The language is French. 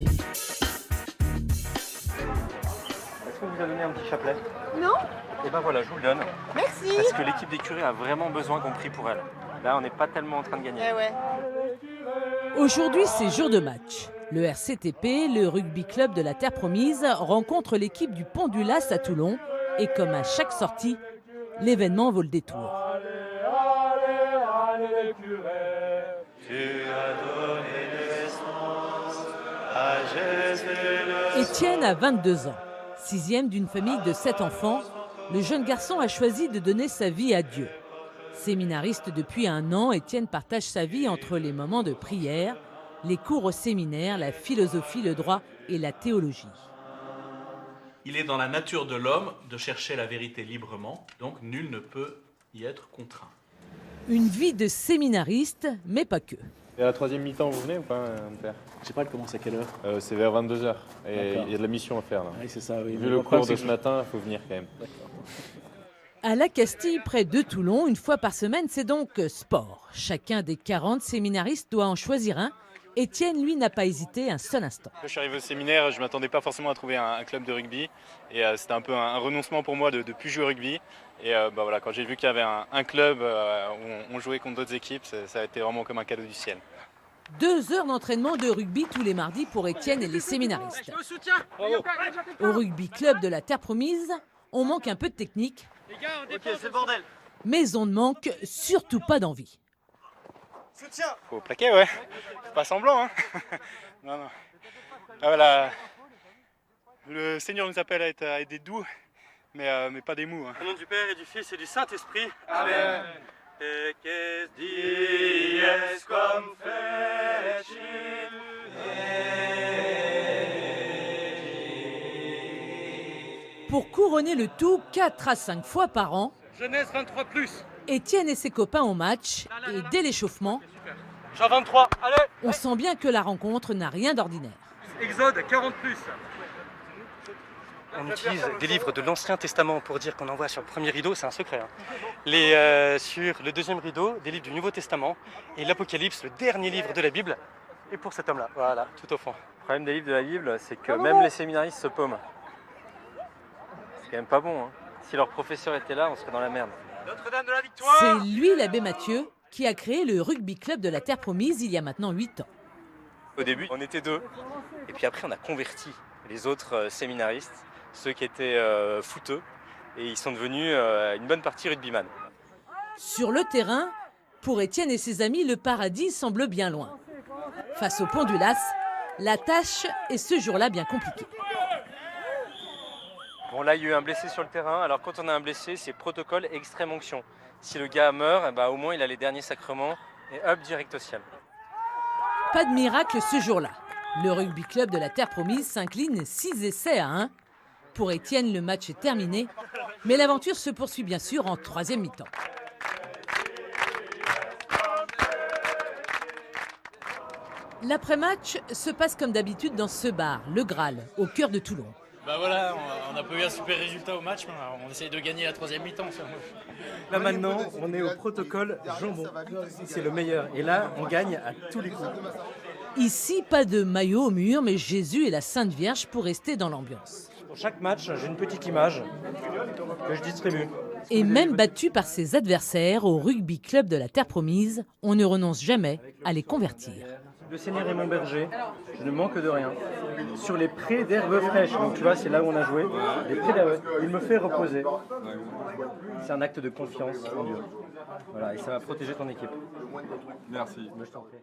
Est-ce qu'on vous a donné un petit chapelet? Non? Et ben voilà, je vous le donne. Merci. Parce que l'équipe d'écurie a vraiment besoin qu'on prie pour elle. Là, on n'est pas tellement en train de gagner. Eh ouais. Aujourd'hui, c'est jour de match. Le RCTP, le rugby club de la Terre Promise, rencontre l'équipe du Pont du Las à Toulon. Et comme à chaque sortie, l'événement vaut le détour. Étienne a 22 ans. Sixième d'une famille de 7 enfants, le jeune garçon a choisi de donner sa vie à Dieu. Séminariste depuis 1 an, Étienne partage sa vie entre les moments de prière, les cours au séminaire, la philosophie, le droit et la théologie. Il est dans la nature de l'homme de chercher la vérité librement, donc nul ne peut y être contraint. Une vie de séminariste, mais pas que. Et à la troisième mi-temps, vous venez ou pas, mon père? Je sais pas, elle commence à quelle heure? C'est vers 22h. Et D'accord. il y a de la mission à faire là. Oui, c'est ça, oui. Vu le cours de ce matin, il faut venir quand même. À la Castille, près de Toulon, une fois par semaine, c'est donc sport. Chacun des 40 séminaristes doit en choisir un. Étienne, lui, n'a pas hésité un seul instant. Quand je suis arrivé au séminaire, je ne m'attendais pas forcément à trouver un club de rugby. Et c'était un peu un renoncement pour moi de ne plus jouer au rugby. Et voilà, quand j'ai vu qu'il y avait un club où on jouait contre d'autres équipes, ça a été vraiment comme un cadeau du ciel. 2 heures d'entraînement de rugby tous les mardis pour Étienne et les séminaristes. Au rugby club de la Terre Promise, on manque un peu de technique, mais on ne manque surtout pas d'envie. Faut plaquer, ouais. Faut pas semblant, hein. Non, non. Ah, voilà. Le Seigneur nous appelle à être des doux, mais pas des mous. Hein. Au nom du Père et du Fils et du Saint-Esprit. Amen. Et qu'est-ce dies comme Pour couronner le tout 4 à 5 fois par an, Jeunesse 23+. Étienne et ses copains au match et dès l'échauffement, Jean 23, allez. on sent bien que la rencontre n'a rien d'ordinaire. Exode 40+. On utilise des livres de l'Ancien Testament pour dire qu'on envoie sur le premier rideau, c'est un secret. Sur le deuxième rideau, des livres du Nouveau Testament et l'Apocalypse, le dernier livre de la Bible. Et pour cet homme-là, voilà, tout au fond. Le problème des livres de la Bible, c'est que même les séminaristes se paument. C'est quand même pas bon. Hein. Si leur professeur était là, on serait dans la merde. Notre-Dame de la Victoire. C'est lui, l'abbé Mathieu, qui a créé le rugby club de la Terre Promise il y a maintenant 8 ans. Au début, on était 2. Et puis après, on a converti les autres séminaristes, ceux qui étaient footeux, et ils sont devenus une bonne partie rugbyman. Sur le terrain, pour Étienne et ses amis, le paradis semble bien loin. Face au Pont du Las, la tâche est ce jour-là bien compliquée. Bon, là, il y a eu un blessé sur le terrain. Alors, quand on a un blessé, c'est protocole extrême onction. Si le gars meurt, eh ben, au moins, il a les derniers sacrements et hop, direct au ciel. Pas de miracle ce jour-là. Le rugby club de la Terre Promise s'incline 6 essais à 1. Pour Étienne, le match est terminé, mais l'aventure se poursuit bien sûr en 3e mi-temps. L'après-match se passe comme d'habitude dans ce bar, le Graal, au cœur de Toulon. Bah voilà, on a pas eu un super résultat au match, mais on essaye de gagner la 3e mi-temps. Là maintenant, on est au protocole jambon. C'est le meilleur. Et là, on gagne à tous les coups. Ici, pas de maillot au mur, mais Jésus et la Sainte Vierge pour rester dans l'ambiance. Pour chaque match, j'ai une petite image que je distribue. Et même battu par ses adversaires au rugby club de la Terre Promise, on ne renonce jamais à les convertir. Le Seigneur est mon berger, je ne manque de rien. Sur les prés d'herbes fraîches, donc tu vois, c'est là où on a joué, les prés d'herbes, il me fait reposer. C'est un acte de confiance en Dieu. Voilà, et ça va protéger ton équipe. Merci. Je t'en prie.